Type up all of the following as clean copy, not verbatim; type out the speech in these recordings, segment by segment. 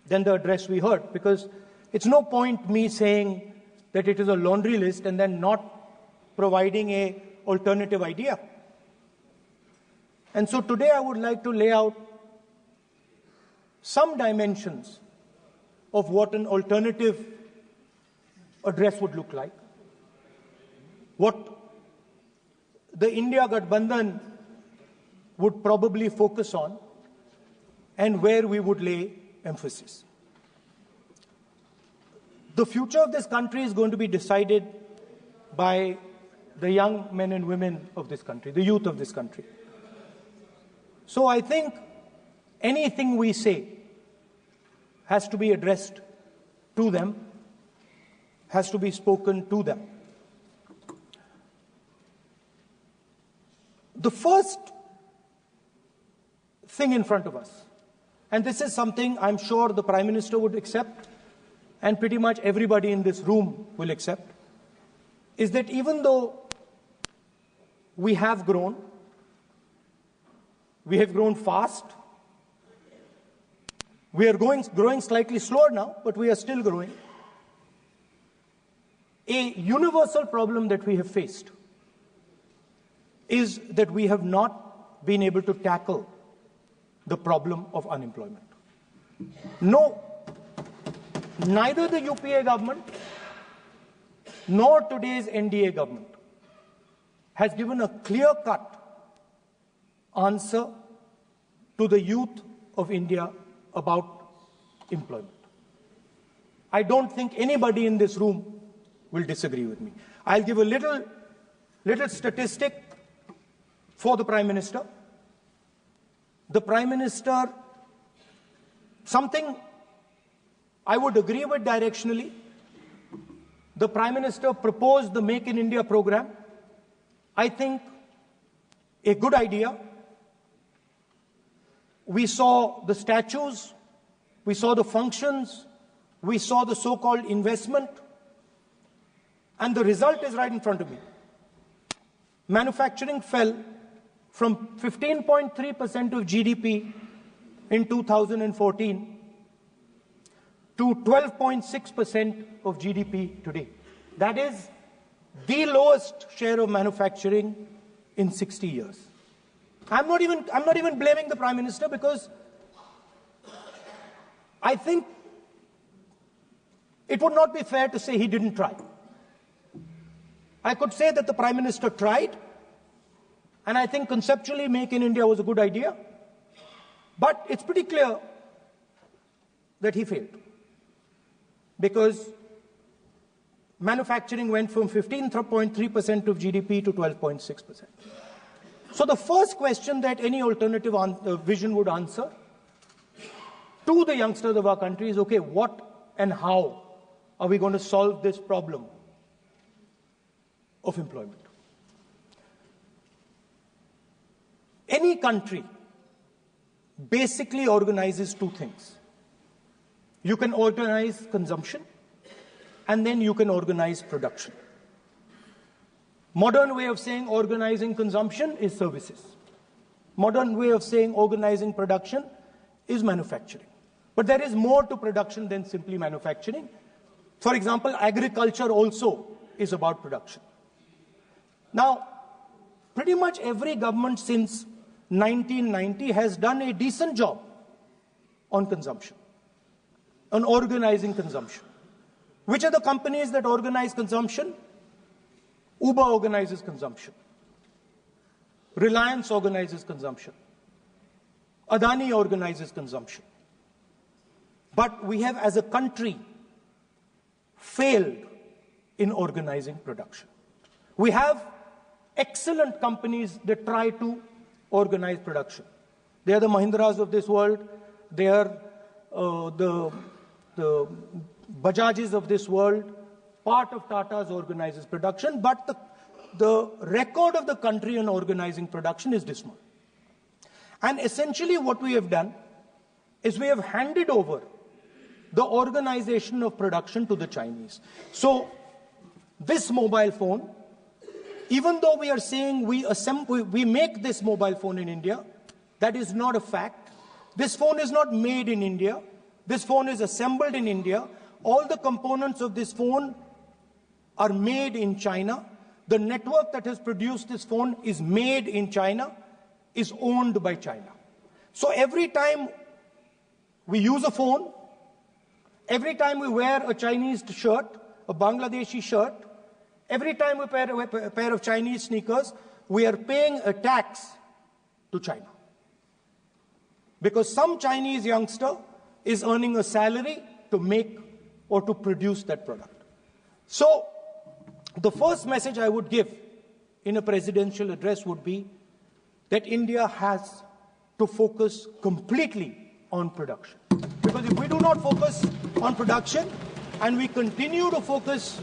than the address we heard, because it's no point me saying that it is a laundry list and then not providing an alternative idea. And so today I would like to lay out some dimensions of what an alternative address would look like, what the India Gathbandhan would probably focus on, and where we would lay emphasis. The future of this country is going to be decided by the young men and women of this country, the youth of this country. So I think anything we say has to be addressed to them, has to be spoken to them. The first thing in front of us, and this is something I'm sure the Prime Minister would accept, and pretty much everybody in this room will accept, is that even though we have grown fast, we are growing slightly slower now, but we are still growing. A universal problem that we have faced is that we have not been able to tackle the problem of unemployment. No, neither the UPA government nor today's NDA government has given a clear-cut answer to the youth of India about employment. I don't think anybody in this room will disagree with me. I'll give a little statistic for the Prime Minister. The Prime Minister, something I would agree with directionally. The Prime Minister proposed the Make in India program. I think a good idea. We saw the statues, we saw the functions, we saw the so-called investment, and the result is right in front of me. Manufacturing fell from 15.3% of GDP in 2014 to 12.6% of GDP today. That is the lowest share of manufacturing in 60 years. I'm not even blaming the Prime Minister, because I think it would not be fair to say he didn't try. I could say that the Prime Minister tried, and I think conceptually Make in India was a good idea, but it's pretty clear that he failed, because manufacturing went from 15.3% of GDP to 12.6%. So the first question that any alternative vision would answer to the youngsters of our country is, okay, what and how are we going to solve this problem of employment? Any country basically organizes two things. You can organize consumption, and then you can organize production. Modern way of saying organizing consumption is services. Modern way of saying organizing production is manufacturing. But there is more to production than simply manufacturing. For example, agriculture also is about production. Now, pretty much every government since 1990 has done a decent job on consumption, on organizing consumption. Which are the companies that organize consumption? Uber organizes consumption. Reliance organizes consumption. Adani organizes consumption. But we have, as a country, failed in organizing production. We have excellent companies that try to organize production. They are the Mahindras of this world. They are the Bajajs of this world. Part of Tata's organizes production, but the record of the country in organizing production is dismal. And essentially what we have done is we have handed over the organization of production to the Chinese. So this mobile phone, even though we are saying we make this mobile phone in India, that is not a fact. This phone is not made in India. This phone is assembled in India. All the components of this phone are made in China. The network that has produced this phone is made in China, is owned by China. So every time we use a phone, every time we wear a Chinese shirt, a Bangladeshi shirt, every time we wear a pair of Chinese sneakers, we are paying a tax to China. Because some Chinese youngster is earning a salary to make or to produce that product. So the first message I would give in a presidential address would be that India has to focus completely on production. Because if we do not focus on production and we continue to focus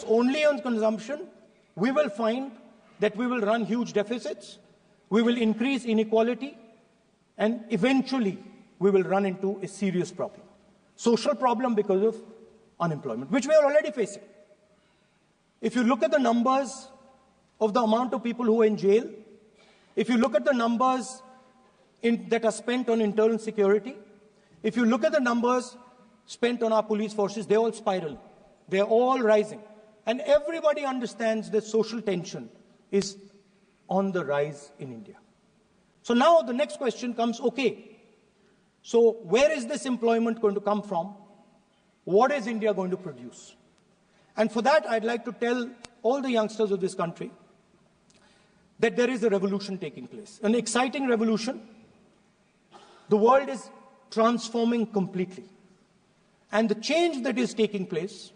only on consumption, we will find that we will run huge deficits, we will increase inequality, and eventually we will run into a serious problem. Social problem because of unemployment, which we are already facing. If you look at the numbers of the amount of people who are in jail, if you look at the numbers that are spent on internal security, if you look at the numbers spent on our police forces, they're all spiraling. They're all rising. And everybody understands that social tension is on the rise in India. So now the next question comes, okay, so where is this employment going to come from? What is India going to produce? And for that, I'd like to tell all the youngsters of this country that there is a revolution taking place, an exciting revolution. The world is transforming completely. And the change that is taking place,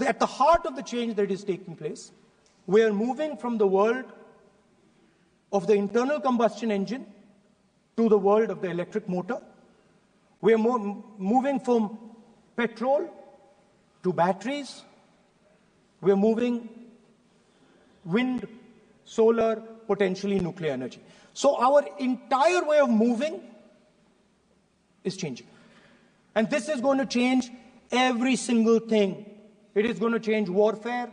at the heart of the change that is taking place, we are moving from the world of the internal combustion engine to the world of the electric motor. We are moving from petrol to batteries. We are moving wind, solar, potentially nuclear energy. So our entire way of moving is changing. And this is going to change every single thing. It is going to change warfare.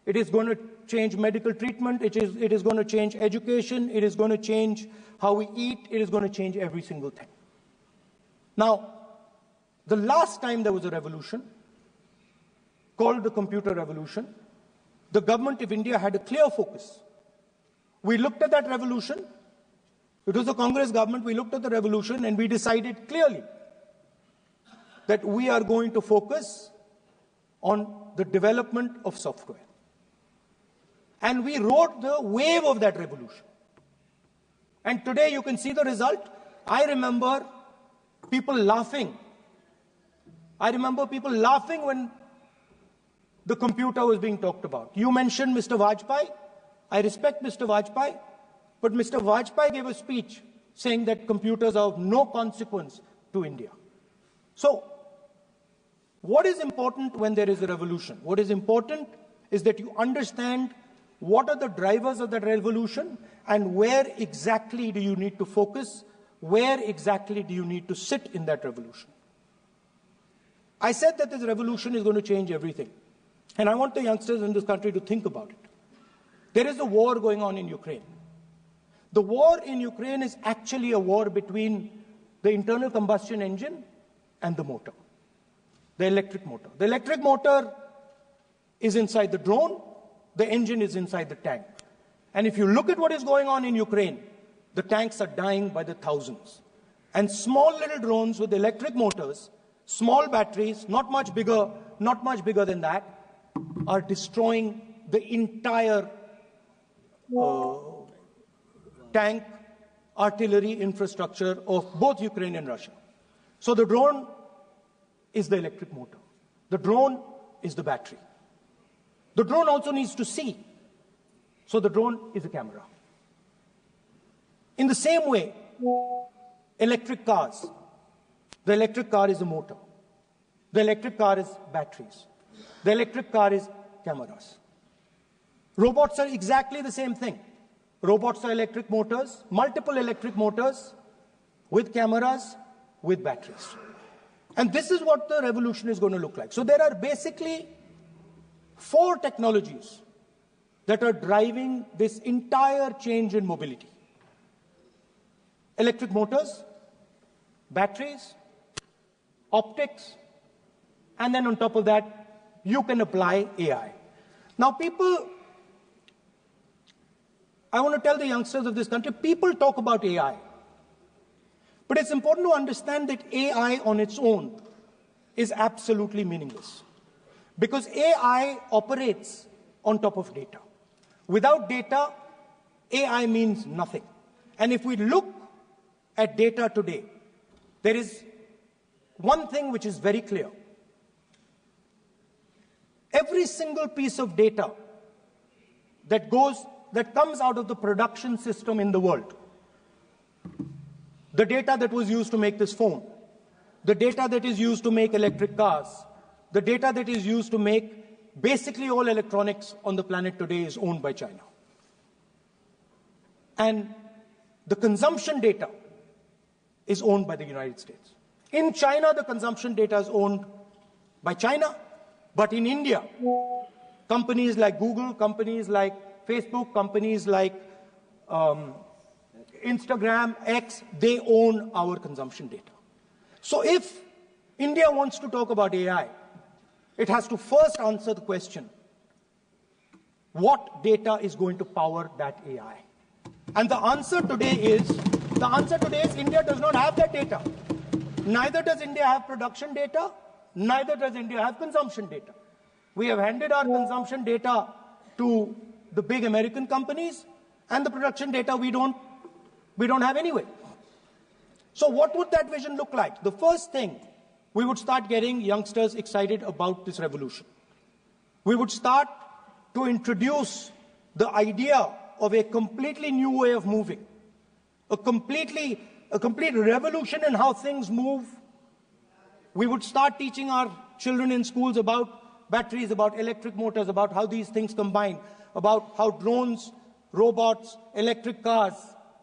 It is going to change medical treatment. It is going to change education. It is going to change how we eat. It is going to change every single thing. Now, the last time there was a revolution, called the computer revolution, the government of India had a clear focus. We looked at that revolution. It was the Congress government. We looked at the revolution and we decided clearly that we are going to focus on the development of software. And we rode the wave of that revolution. And today you can see the result. I remember people laughing. I remember people laughing when the computer was being talked about. You mentioned Mr. Vajpayee. I respect Mr. Vajpayee, but Mr. Vajpayee gave a speech saying that computers are of no consequence to India. So, what is important when there is a revolution? What is important is that you understand what are the drivers of that revolution and where exactly do you need to focus, where exactly do you need to sit in that revolution. I said that this revolution is going to change everything. And I want the youngsters in this country to think about it. There is a war going on in Ukraine. The war in Ukraine is actually a war between the internal combustion engine and the motor, the electric motor. The electric motor is inside the drone, the engine is inside the tank. And if you look at what is going on in Ukraine, the tanks are dying by the thousands. And small little drones with electric motors, small batteries, not much bigger than that, are destroying the entire tank artillery infrastructure of both Ukraine and Russia. So the drone is the electric motor. The drone is the battery. The drone also needs to see. So the drone is a camera. In the same way, electric cars. The electric car is a motor. The electric car is batteries. The electric car is cameras. Robots are exactly the same thing. Robots are electric motors, multiple electric motors with cameras, with batteries. And this is what the revolution is going to look like. So there are basically 4 technologies that are driving this entire change in mobility. Electric motors, batteries, optics, and then on top of that, you can apply AI. Now people, I want to tell the youngsters of this country, people talk about AI. But it's important to understand that AI on its own is absolutely meaningless. Because AI operates on top of data. Without data, AI means nothing. And if we look at data today, there is one thing which is very clear. Every single piece of data that comes out of the production system in the world, the data that was used to make this phone, the data that is used to make electric cars, the data that is used to make basically all electronics on the planet today is owned by China. And the consumption data is owned by the United States. In China, the consumption data is owned by China, but in India, companies like Google, companies like Facebook, companies like Instagram, X, they own our consumption data. So if India wants to talk about AI, it has to first answer the question, what data is going to power that AI? And the answer today is India does not have that data. Neither does India have production data, neither does India have consumption data. We have handed our consumption data to the big American companies, and the production data we don't have anyway. So what would that vision look like? The first thing, we would start getting youngsters excited about this revolution. We would start to introduce the idea of a completely new way of moving, a complete revolution in how things move. We would start teaching our children in schools about batteries, about electric motors, about how these things combine, about how drones, robots, electric cars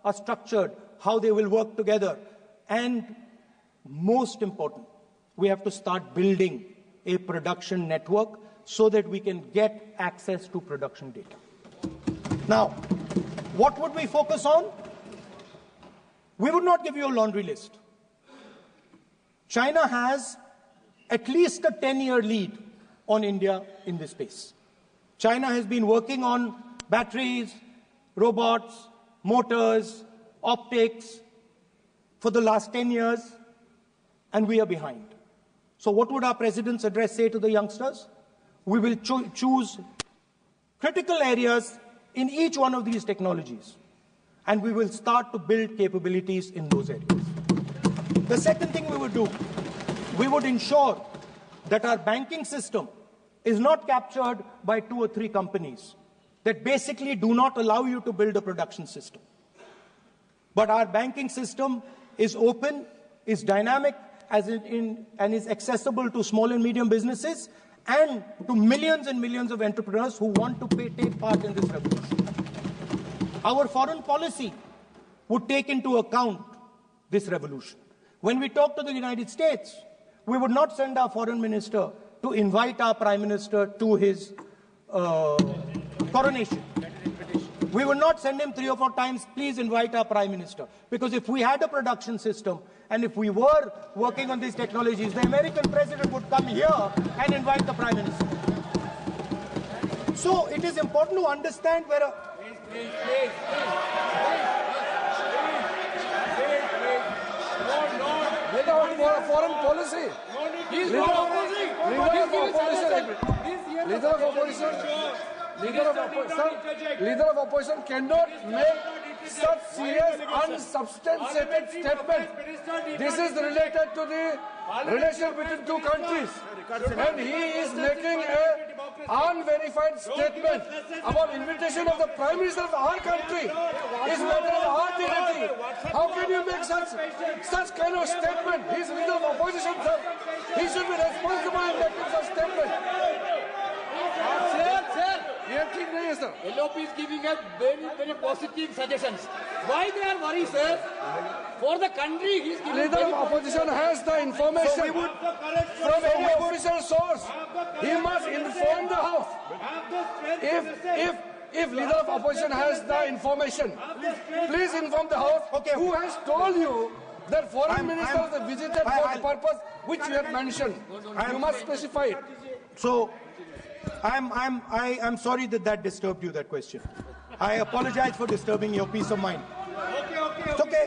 are structured, how they will work together. And most important, we have to start building a production network so that we can get access to production data. Now, what would we focus on? We would not give you a laundry list. China has at least a 10-year lead on India in this space. China has been working on batteries, robots, motors, optics for the last 10 years, and we are behind. So what would our president's address say to the youngsters? We will choose critical areas in each one of these technologies, and we will start to build capabilities in those areas. The second thing we would do, we would ensure that our banking system is not captured by 2 or 3 companies that basically do not allow you to build a production system. But our banking system is open, is dynamic, and is accessible to small and medium businesses and to millions and millions of entrepreneurs who want to take part in this revolution. Our foreign policy would take into account this revolution. When we talk to the United States, we would not send our foreign minister to invite our prime minister to his coronation. We would not send him 3 or 4 times, please invite our prime minister. Because if we had a production system and if we were working on these technologies, the American president would come here and invite the prime minister. So it is important to understand where foreign policy. Leader of opposition cannot make such serious, unsubstantiated statement. This is related to the relation between 2 countries. And he is making an unverified statement about invitation of the Prime Minister of our country. It's matter of our dignity. How can you make such kind of statement? He is leader of opposition, sir. He should be responsible in making such statement. LOP is giving us very, very positive suggestions. Why they are worried, sir? For the country, he is giving. Leader of opposition has the information from any official source. He must inform the House. If leader of opposition has the information, please inform the House. Okay. Who has told you That foreign ministers have visited for the purpose which you have mentioned. You must specify it. So, I'm sorry that disturbed you, that question. I apologize for disturbing your peace of mind. It's okay.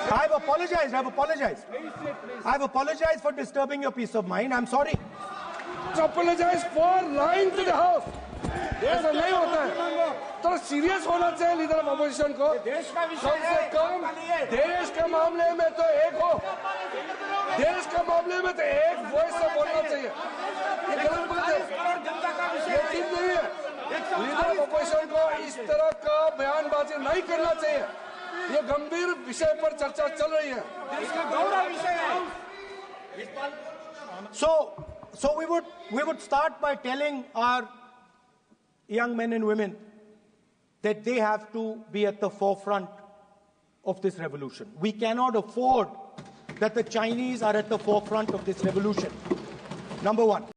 I've apologized. I've apologized for disturbing your peace of mind. I'm sorry. Apologize for lying to the house. ऐसा नहीं होता है. तो serious होना चाहिए leader of opposition को. कम से कम देश के मामले में तो एक हो. देश के मामले में तो एक वॉइस से बोलना चाहिए. ये गलत बात है. ये ठीक नहीं है. लीडर ऑफ अपोजिशन को इस तरह का बयानबाजी नहीं करना चाहिए. ये गंभीर विषय पर चर्चा चल रही है. So we would start by telling our young men and women that they have to be at the forefront of this revolution. We cannot afford that the Chinese are at the forefront of this revolution. Number one.